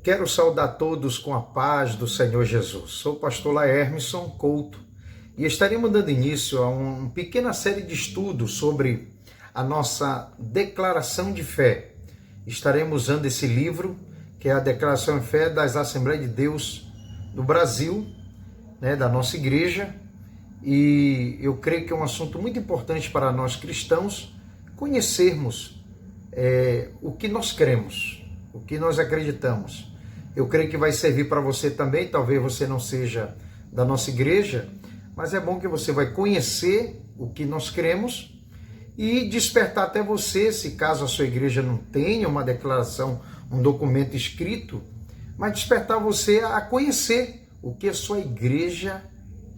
Quero saudar todos com a paz do Senhor Jesus. Sou o pastor Laermison Couto e estaremos dando início a uma pequena série de estudos sobre a nossa declaração de fé. Estaremos usando esse livro, que é a Declaração de Fé das Assembleias de Deus do Brasil, da nossa igreja, e eu creio que é um assunto muito importante para nós cristãos conhecermos o que nós cremos, o que nós acreditamos. Eu creio que vai servir para você também, talvez você não seja da nossa igreja, mas é bom que você vai conhecer o que nós cremos e despertar até você, se caso a sua igreja não tenha uma declaração, um documento escrito, mas despertar você a conhecer o que a sua igreja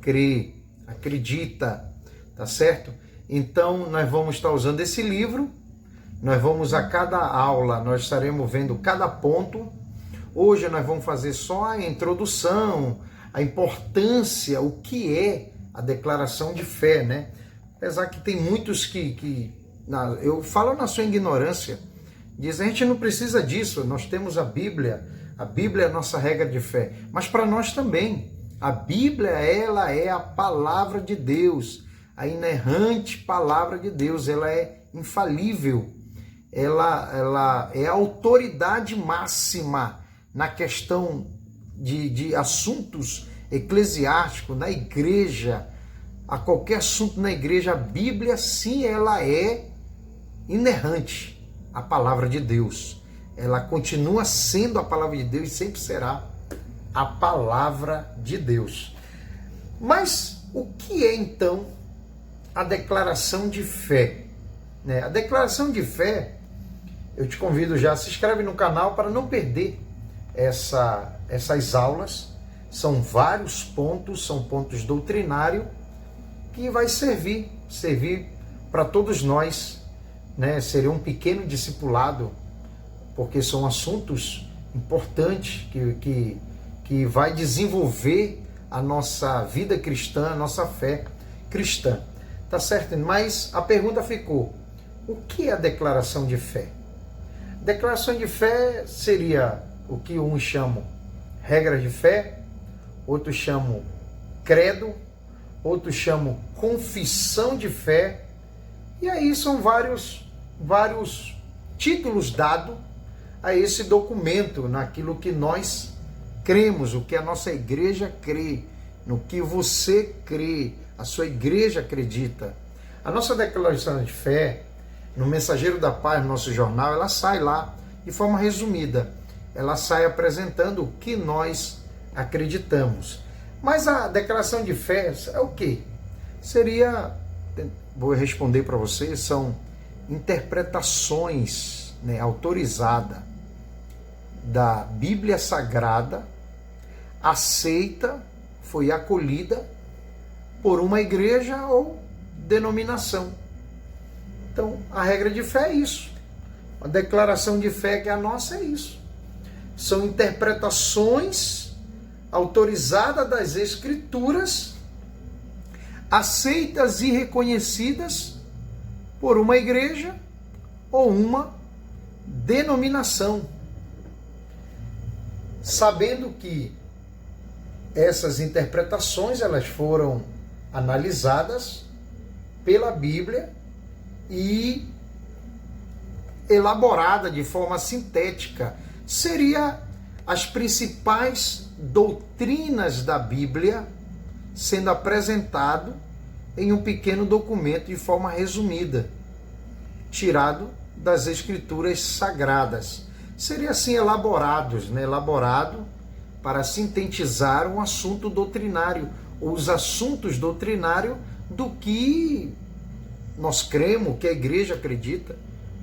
crê, acredita, tá certo? Então nós vamos estar usando esse livro, nós vamos a cada aula, nós estaremos vendo cada ponto. Hoje nós vamos fazer só a introdução, a importância, o que é a declaração de fé, né? Apesar que tem muitos eu falo na sua ignorância, dizem, a gente não precisa disso, nós temos a Bíblia é a nossa regra de fé, mas para nós também, a Bíblia, ela é a palavra de Deus, a inerrante palavra de Deus, ela é infalível, ela é a autoridade máxima na questão de assuntos eclesiásticos, na igreja, a qualquer assunto na igreja, a Bíblia, sim, ela é inerrante, a palavra de Deus. Ela continua sendo a palavra de Deus e sempre será a palavra de Deus. Mas o que é, então, a declaração de fé? A declaração de fé, eu te convido já, se inscreve no canal para não perder essas aulas. São vários pontos, são pontos doutrinários que vai servir para todos nós, seria um pequeno discipulado, porque são assuntos importantes que vai desenvolver a nossa vida cristã, a nossa fé cristã, tá certo? Mas a pergunta ficou, o que é a declaração de fé? Declaração de fé seria o que uns chamam regra de fé, outros chamam credo, outros chamam confissão de fé, e aí são vários títulos dados a esse documento, naquilo que nós cremos, o que a nossa igreja crê, no que você crê, a sua igreja acredita. A nossa declaração de fé, no Mensageiro da Paz, no nosso jornal, ela sai lá de forma resumida, ela sai apresentando o que nós acreditamos. Mas a declaração de fé é o quê? Seria, vou responder para vocês, são interpretações autorizadas da Bíblia Sagrada, aceita, foi acolhida por uma igreja ou denominação. Então, a regra de fé é isso. A declaração de fé que é a nossa é isso. São interpretações autorizadas das Escrituras, aceitas e reconhecidas por uma igreja ou uma denominação. Sabendo que essas interpretações elas foram analisadas pela Bíblia e elaborada de forma sintética, seria as principais doutrinas da Bíblia sendo apresentado em um pequeno documento de forma resumida, tirado das Escrituras Sagradas. Seria assim elaborado para sintetizar um assunto doutrinário, ou os assuntos doutrinários do que nós cremos, o que a igreja acredita,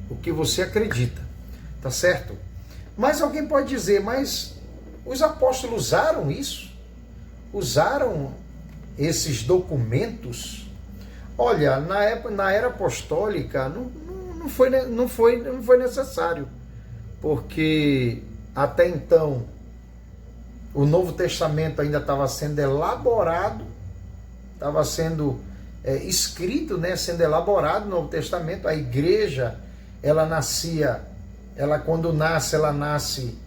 o que você acredita, tá certo? Mas alguém pode dizer, mas os apóstolos usaram isso? Usaram esses documentos? Olha, na era apostólica não foi necessário, porque até então o Novo Testamento ainda estava sendo elaborado, estava sendo escrito, sendo elaborado no Novo Testamento. A igreja, ela quando nasce, ela nasce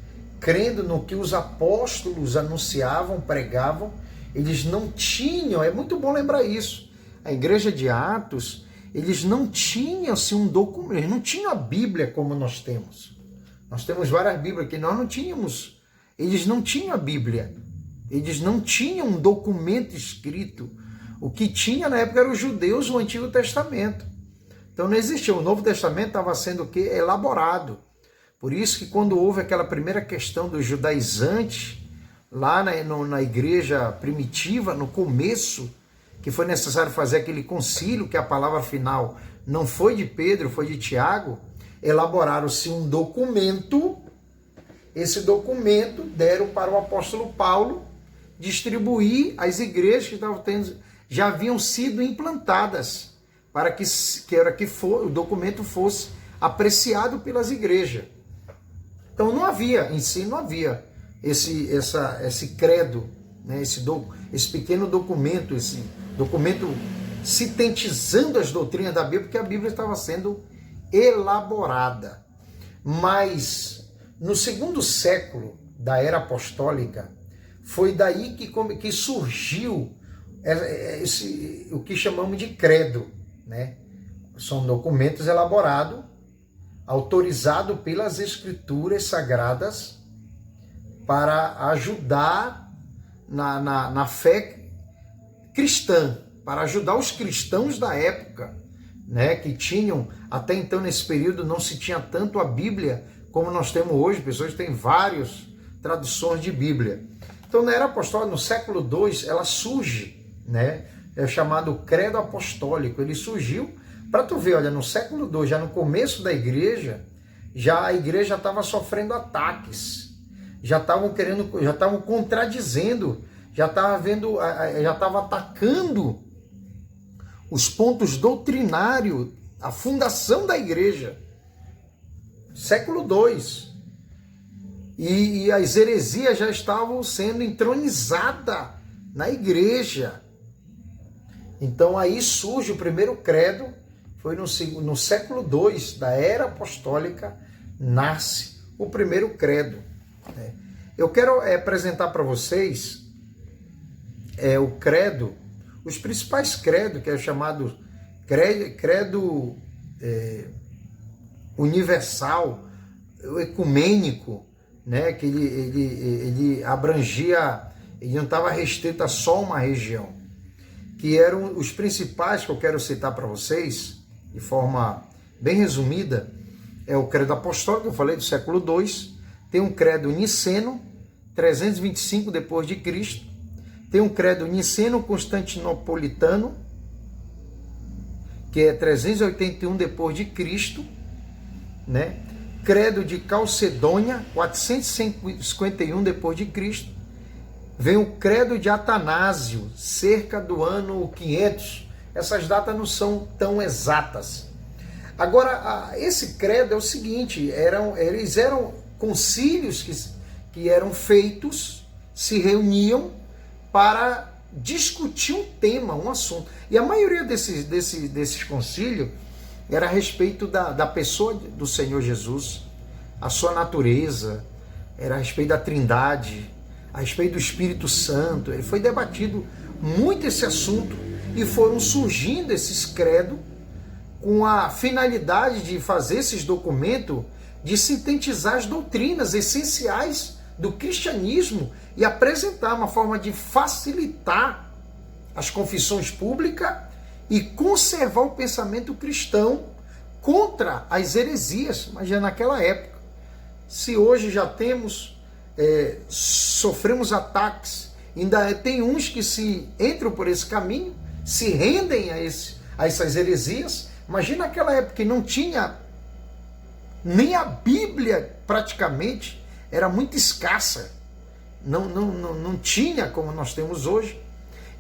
crendo no que os apóstolos anunciavam, pregavam. Eles não tinham, é muito bom lembrar isso, a igreja de Atos, eles não tinham assim, um documento, eles não tinham a Bíblia como nós temos. Nós temos várias Bíblias que nós não tínhamos. Eles não tinham a Bíblia. Eles não tinham um documento escrito. O que tinha na época eram os judeus, o Antigo Testamento. Então não existia. O Novo Testamento estava sendo o quê? Elaborado. Por isso que quando houve aquela primeira questão dos judaizantes, lá na igreja primitiva, no começo, que foi necessário fazer aquele concílio, que a palavra final não foi de Pedro, foi de Tiago, elaboraram-se um documento. Esse documento deram para o apóstolo Paulo distribuir às igrejas que estavam já haviam sido implantadas, para que o documento fosse apreciado pelas igrejas. Então não havia, em si não havia esse credo, né? esse pequeno documento, esse documento sintetizando as doutrinas da Bíblia, porque a Bíblia estava sendo elaborada. Mas no segundo século da era apostólica, foi daí que surgiu o que chamamos de credo, né? São documentos elaborados, autorizados pelas escrituras sagradas para ajudar na fé cristã, para ajudar os cristãos da época, né? Que tinham, até então nesse período não se tinha tanto a Bíblia como nós temos hoje, pessoas têm várias traduções de Bíblia. Então, na era apostólica, no século II, ela surge, né? É chamado Credo Apostólico. Ele surgiu, para tu ver, olha, no século II, já no começo da igreja, já a igreja estava sofrendo ataques, já estavam contradizendo, já estava atacando os pontos doutrinários, a fundação da igreja. Século II. E as heresias já estavam sendo entronizadas na igreja. Então aí surge o primeiro credo, foi no século II da era apostólica, nasce o primeiro credo. Eu quero apresentar para vocês o credo, os principais credos, que é o chamado credo universal, o ecumênico, né? Que ele abrangia, ele não estava restrito a só uma região, que eram os principais que eu quero citar para vocês, de forma bem resumida. É o credo apostólico, eu falei, do século II, tem um credo niceno, 325 depois de Cristo, tem um credo niceno-constantinopolitano, que é 381 depois de Cristo, né? Credo de Calcedônia, 451 depois de Cristo. Vem o credo de Atanásio, cerca do ano 500. Essas datas não são tão exatas. Agora, esse credo é o seguinte, eles eram concílios que eram feitos, se reuniam para discutir um tema, um assunto. E a maioria desses concílios era a respeito da pessoa do Senhor Jesus, a sua natureza, era a respeito da Trindade, a respeito do Espírito Santo. Ele foi debatido muito esse assunto e foram surgindo esses credos com a finalidade de fazer esses documentos, de sintetizar as doutrinas essenciais do cristianismo e apresentar uma forma de facilitar as confissões públicas e conservar o pensamento cristão contra as heresias, mas já naquela época. Se hoje já sofremos ataques, ainda tem uns que se entram por esse caminho, se rendem a essas heresias. Imagina aquela época que não tinha nem a Bíblia, praticamente, era muito escassa, não tinha como nós temos hoje.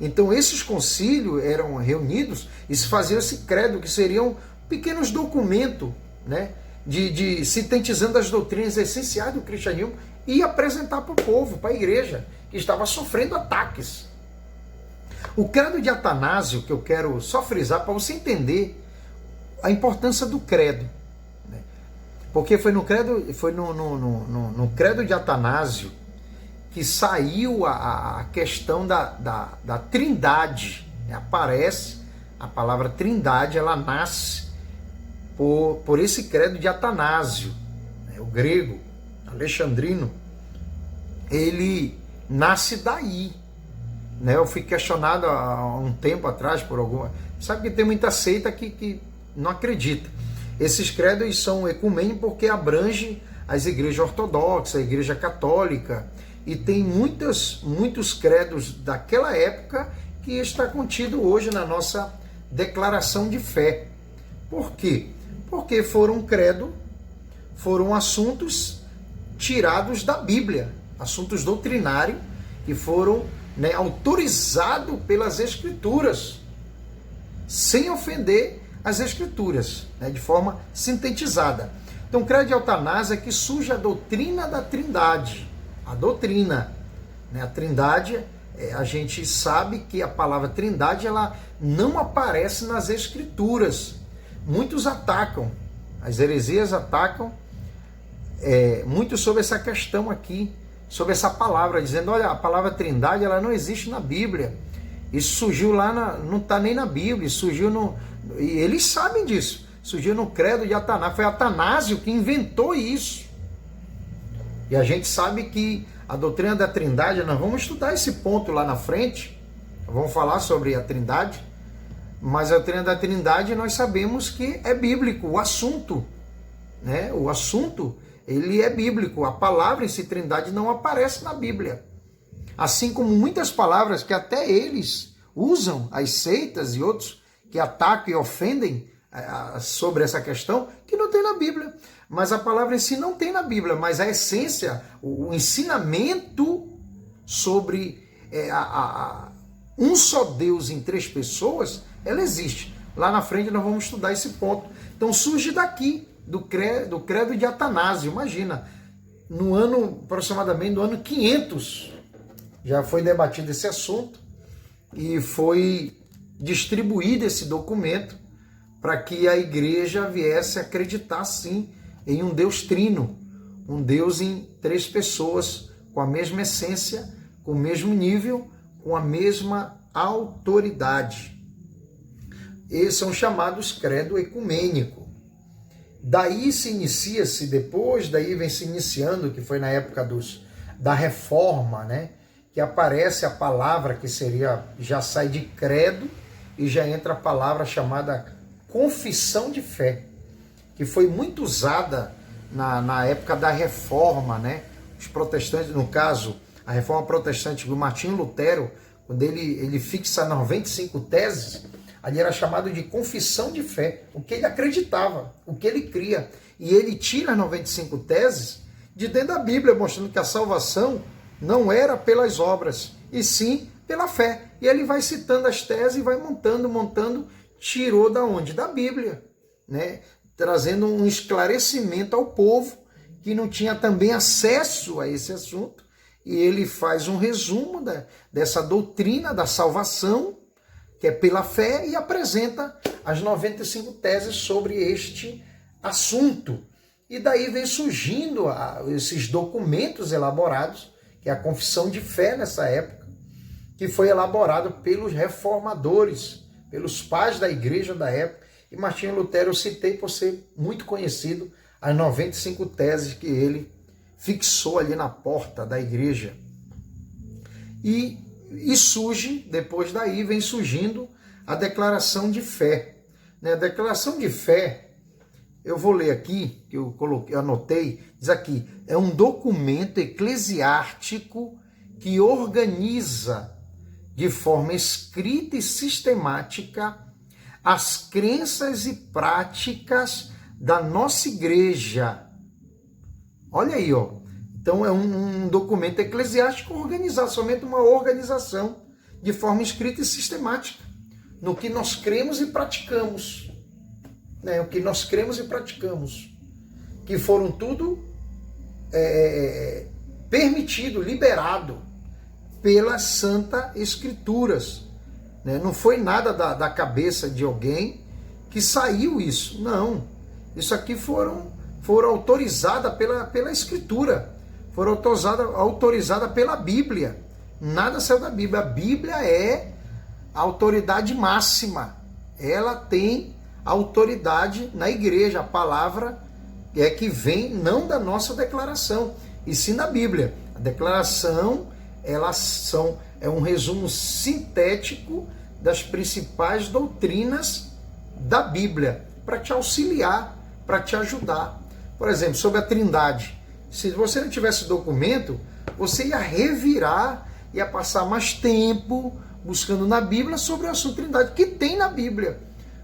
Então esses concílios eram reunidos e se fazia esse credo, que seriam pequenos documentos, né, de sintetizando as doutrinas essenciais do cristianismo e apresentar para o povo, para a igreja, que estava sofrendo ataques. O credo de Atanásio, que eu quero só frisar para você entender a importância do credo, né? Porque foi no credo de Atanásio que saiu a questão da trindade. Aparece a palavra trindade, ela nasce por esse credo de Atanásio, o grego, alexandrino. Ele nasce daí. Eu fui questionado há um tempo atrás por alguma... Sabe que tem muita seita que não acredita. Esses credos são ecumênicos porque abrange as igrejas ortodoxas, a igreja católica, e tem muitos credos daquela época que está contido hoje na nossa declaração de fé. Por quê? Porque foram assuntos tirados da Bíblia, assuntos doutrinários que foram autorizados pelas Escrituras, sem ofender as Escrituras, de forma sintetizada. Então, o credo de Atanásio é que surge a doutrina da Trindade. A doutrina, a Trindade, a gente sabe que a palavra Trindade ela não aparece nas Escrituras. Muitos atacam, as heresias atacam muito sobre essa questão aqui, sobre essa palavra, dizendo, olha, a palavra Trindade ela não existe na Bíblia. Isso surgiu lá, não está nem na Bíblia, surgiu e eles sabem disso, surgiu no credo de Atanásio, foi Atanásio que inventou isso. E a gente sabe que a doutrina da Trindade, nós vamos estudar esse ponto lá na frente, vamos falar sobre a Trindade, mas a doutrina da Trindade nós sabemos que é bíblico, o assunto, o assunto, ele é bíblico, a palavra em si Trindade não aparece na Bíblia. Assim como muitas palavras que até eles usam, as seitas e outros que atacam e ofendem sobre essa questão, que não tem na Bíblia. Mas a palavra em si não tem na Bíblia, mas a essência, o ensinamento sobre um só Deus em três pessoas, ela existe. Lá na frente nós vamos estudar esse ponto. Então surge daqui, do credo de Atanásio. Imagina, aproximadamente no ano 500, já foi debatido esse assunto e foi distribuído esse documento para que a igreja viesse a acreditar, sim, em um Deus trino, um Deus em três pessoas, com a mesma essência, com o mesmo nível, com a mesma autoridade. Esses são chamados credo ecumênico. Daí se inicia-se, daí vem se iniciando, que foi na época da reforma, que aparece a palavra que já sai de credo e já entra a palavra chamada confissão de fé, que foi muito usada na época da reforma, Os protestantes, no caso, a reforma protestante do Martinho Lutero, quando ele fixa 95 teses, ali era chamado de confissão de fé, o que ele acreditava, o que ele cria. E ele tira as 95 teses de dentro da Bíblia, mostrando que a salvação não era pelas obras, e sim pela fé. E ele vai citando as teses e vai montando, tirou da onde? Da Bíblia, trazendo um esclarecimento ao povo que não tinha também acesso a esse assunto. E ele faz um resumo dessa doutrina da salvação, que é pela fé, e apresenta as 95 teses sobre este assunto. E daí vem surgindo esses documentos elaborados, que é a confissão de fé nessa época, que foi elaborado pelos reformadores, pelos pais da igreja da época. E Martinho Lutero eu citei por ser muito conhecido, as 95 teses que ele fixou ali na porta da igreja. E surge, depois daí, vem surgindo a declaração de fé. A declaração de fé, eu vou ler aqui, que eu anotei, diz aqui, é um documento eclesiástico que organiza de forma escrita e sistemática as crenças e práticas da nossa igreja. Olha aí, ó. Então é um documento eclesiástico organizado, somente uma organização de forma escrita e sistemática no que nós cremos e praticamos. O que nós cremos e praticamos. Que foram tudo permitido, liberado pelas Santas Escrituras. Não foi nada da cabeça de alguém que saiu isso. Não. Isso aqui foram foram autorizadas pela Escritura, foram autorizadas pela Bíblia. Nada saiu da Bíblia. A Bíblia é a autoridade máxima. Ela tem autoridade na igreja. A palavra é que vem não da nossa declaração, e sim da Bíblia. A declaração é um resumo sintético das principais doutrinas da Bíblia, para te auxiliar, para te ajudar. Por exemplo, sobre a Trindade. Se você não tivesse documento, você ia revirar, ia passar mais tempo buscando na Bíblia sobre o assunto Trindade, que tem na Bíblia.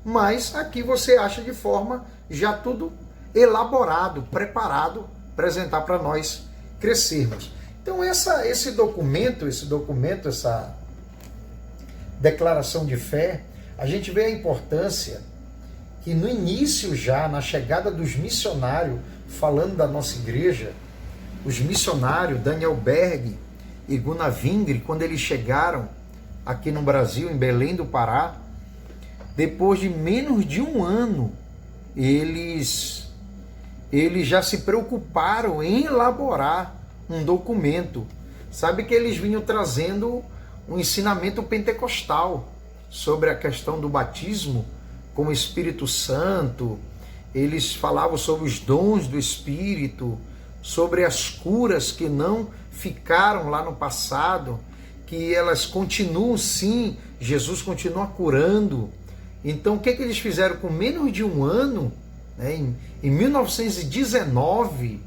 Mas aqui você acha de forma já tudo elaborado, preparado, apresentar para nós crescermos. Então esse documento, essa declaração de fé, a gente vê a importância que no início já, na chegada dos missionários, falando da nossa igreja, os missionários Daniel Berg e Gunnar Wingre, quando eles chegaram aqui no Brasil, em Belém do Pará, depois de menos de um ano, eles já se preocuparam em elaborar um documento. Sabe que eles vinham trazendo um ensinamento pentecostal sobre a questão do batismo com o Espírito Santo. Eles falavam sobre os dons do Espírito, sobre as curas que não ficaram lá no passado, que elas continuam sim, Jesus continua curando. Então o que eles fizeram com menos de um ano, né, em 1919,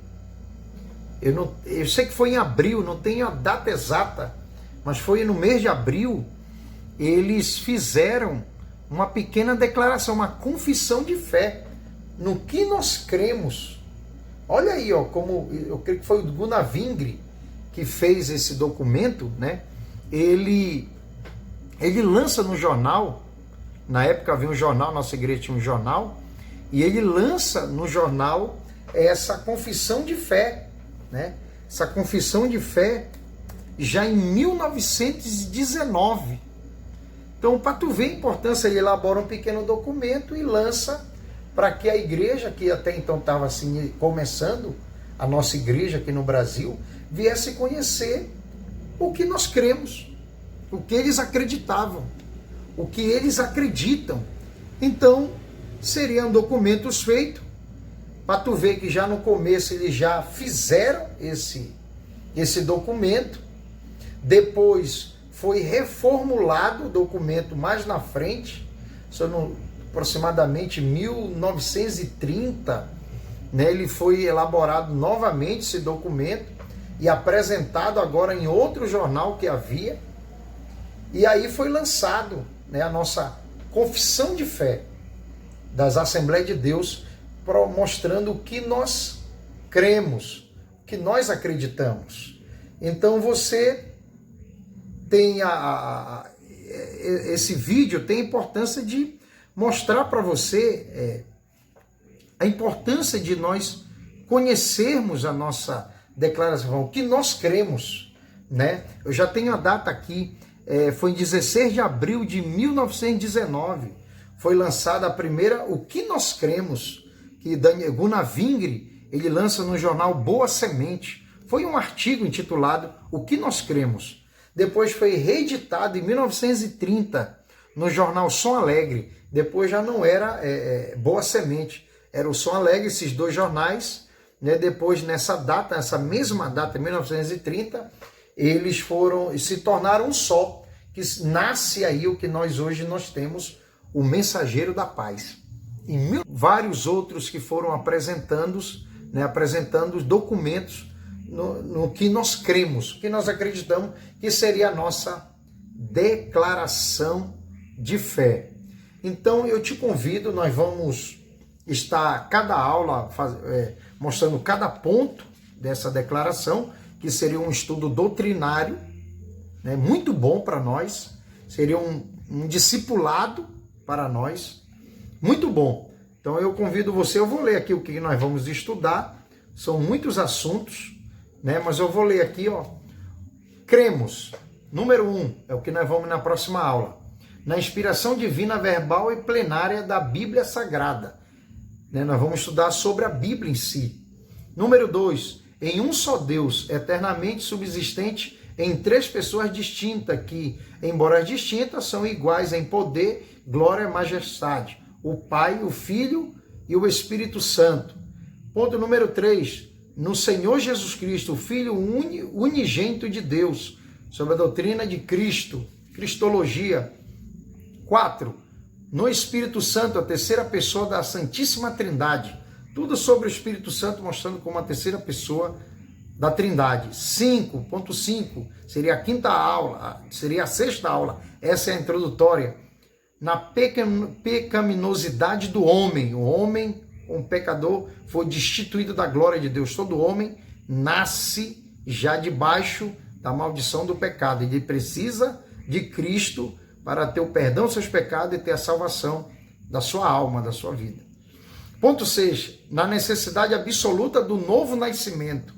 eu sei que foi em abril, não tenho a data exata, mas foi no mês de abril, eles fizeram uma pequena declaração, uma confissão de fé no que nós cremos. Olha aí, ó, como eu creio que foi o Gunnar Wingre que fez esse documento, né? Ele lança no jornal, na época havia um jornal, nossa igreja tinha um jornal, e ele lança no jornal essa confissão de fé, né? Essa confissão de fé já em 1919. Então, para tu ver a importância, ele elabora um pequeno documento e lança para que a igreja, que até então estava assim começando, a nossa igreja aqui no Brasil, viesse conhecer o que nós cremos, o que eles acreditavam, o que eles acreditam. Então, seriam documentos feitos, para tu ver que já no começo eles já fizeram esse documento, depois foi reformulado o documento mais na frente, aproximadamente 1930, né, ele foi elaborado novamente esse documento e apresentado agora em outro jornal que havia, e aí foi lançado, né, a nossa confissão de fé das Assembleias de Deus, mostrando o que nós cremos, o que nós acreditamos. Então você tem esse vídeo tem a importância de mostrar para você a importância de nós conhecermos a nossa declaração, o que nós cremos, né? Eu já tenho a data aqui, foi em 16 de abril de 1919, foi lançada a primeira, o que nós cremos, que Gunnar Wingre, ele lança no jornal Boa Semente, foi um artigo intitulado O que nós cremos. Depois foi reeditado em 1930 no jornal Som Alegre, depois já não era Boa Semente, era o Som Alegre, esses dois jornais, né? Depois nessa mesma data, em 1930, eles se tornaram um só, que nasce aí o que hoje nós temos, o Mensageiro da Paz. E vários outros que foram apresentando os documentos no que nós cremos, o que nós acreditamos que seria a nossa declaração de fé. Então eu te convido, nós vamos estar cada aula mostrando cada ponto dessa declaração, que seria um estudo doutrinário, né, muito bom para nós, seria um discipulado para nós, muito bom. Então eu convido você, eu vou ler aqui o que nós vamos estudar, são muitos assuntos, né, mas eu vou ler aqui, ó. Cremos, número 1, é o que nós vamos na próxima aula, na inspiração divina verbal e plenária da Bíblia Sagrada. né? Nós vamos estudar sobre a Bíblia em si. Número 2, em um só Deus, eternamente subsistente em três pessoas distintas, que, embora distintas, são iguais em poder, glória e majestade. O Pai, o Filho e o Espírito Santo. Ponto número 3, no Senhor Jesus Cristo, o Filho unigênito de Deus, sobre a doutrina de Cristo, Cristologia. 4, no Espírito Santo, a terceira pessoa da Santíssima Trindade. Tudo sobre o Espírito Santo, mostrando como a terceira pessoa da Trindade. 5.5, seria a quinta aula, seria a sexta aula, essa é a introdutória. Na pecaminosidade do homem. O homem, um pecador, foi destituído da glória de Deus. Todo homem nasce já debaixo da maldição do pecado. Ele precisa de Cristo para ter o perdão dos seus pecados e ter a salvação da sua alma, da sua vida. Ponto 6. Na necessidade absoluta do novo nascimento,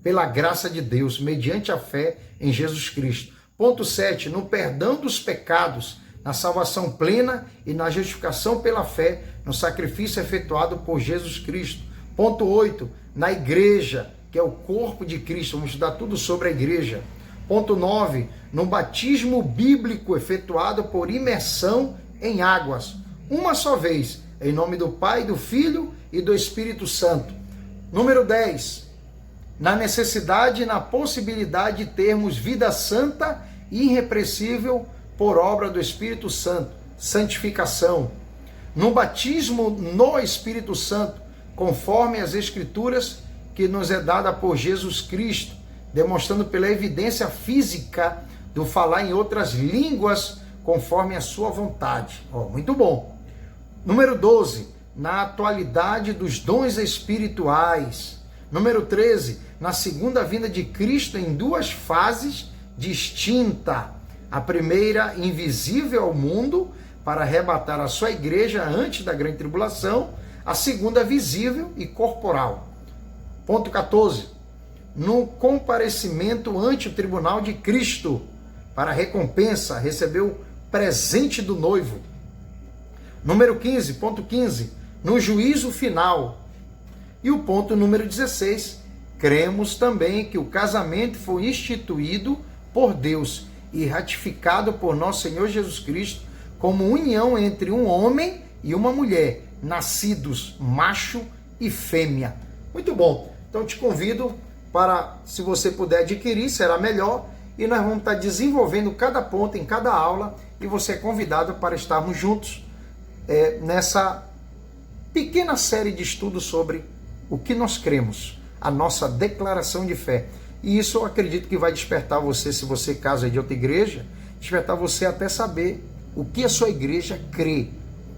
pela graça de Deus, mediante a fé em Jesus Cristo. Ponto 7. No perdão dos pecados, na salvação plena e na justificação pela fé, no sacrifício efetuado por Jesus Cristo. Ponto 8. Na igreja, que é o corpo de Cristo. Vamos estudar tudo sobre a igreja. Ponto 9. No batismo bíblico efetuado por imersão em águas, uma só vez, em nome do Pai, do Filho e do Espírito Santo. Número 10. Na necessidade e na possibilidade de termos vida santa e irrepreensível por obra do Espírito Santo, santificação. No batismo no Espírito Santo, conforme as Escrituras que nos é dada por Jesus Cristo, demonstrando pela evidência física do falar em outras línguas conforme a sua vontade. Muito bom. Número 12, na atualidade dos dons espirituais. Número 13, na segunda vinda de Cristo em duas fases distintas. A primeira, invisível ao mundo, para arrebatar a sua igreja antes da grande tribulação. A segunda, visível e corporal. Ponto 14. No comparecimento ante o tribunal de Cristo, para recompensa, recebeu presente do noivo. Número 15, ponto 15, no juízo final. E o ponto número 16, cremos também que o casamento foi instituído por Deus e ratificado por nosso Senhor Jesus Cristo como união entre um homem e uma mulher, nascidos macho e fêmea. Muito bom. Então te convido para, se você puder adquirir, será melhor. E nós vamos estar desenvolvendo cada ponto em cada aula. E você é convidado para estarmos juntos nessa pequena série de estudos sobre o que nós cremos, a nossa declaração de fé. E isso eu acredito que vai despertar você, se você caso é de outra igreja, despertar você até saber o que a sua igreja crê,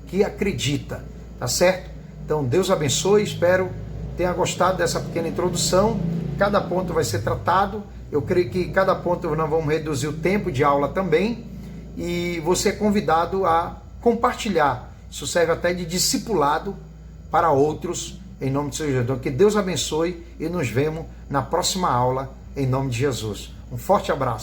que acredita, tá certo? Então Deus abençoe, espero tenha gostado dessa pequena introdução. Cada ponto vai ser tratado, eu creio que cada ponto nós vamos reduzir o tempo de aula também, e você é convidado a compartilhar, isso serve até de discipulado para outros, em nome de Jesus. Então que Deus abençoe e nos vemos na próxima aula, em nome de Jesus. Um forte abraço.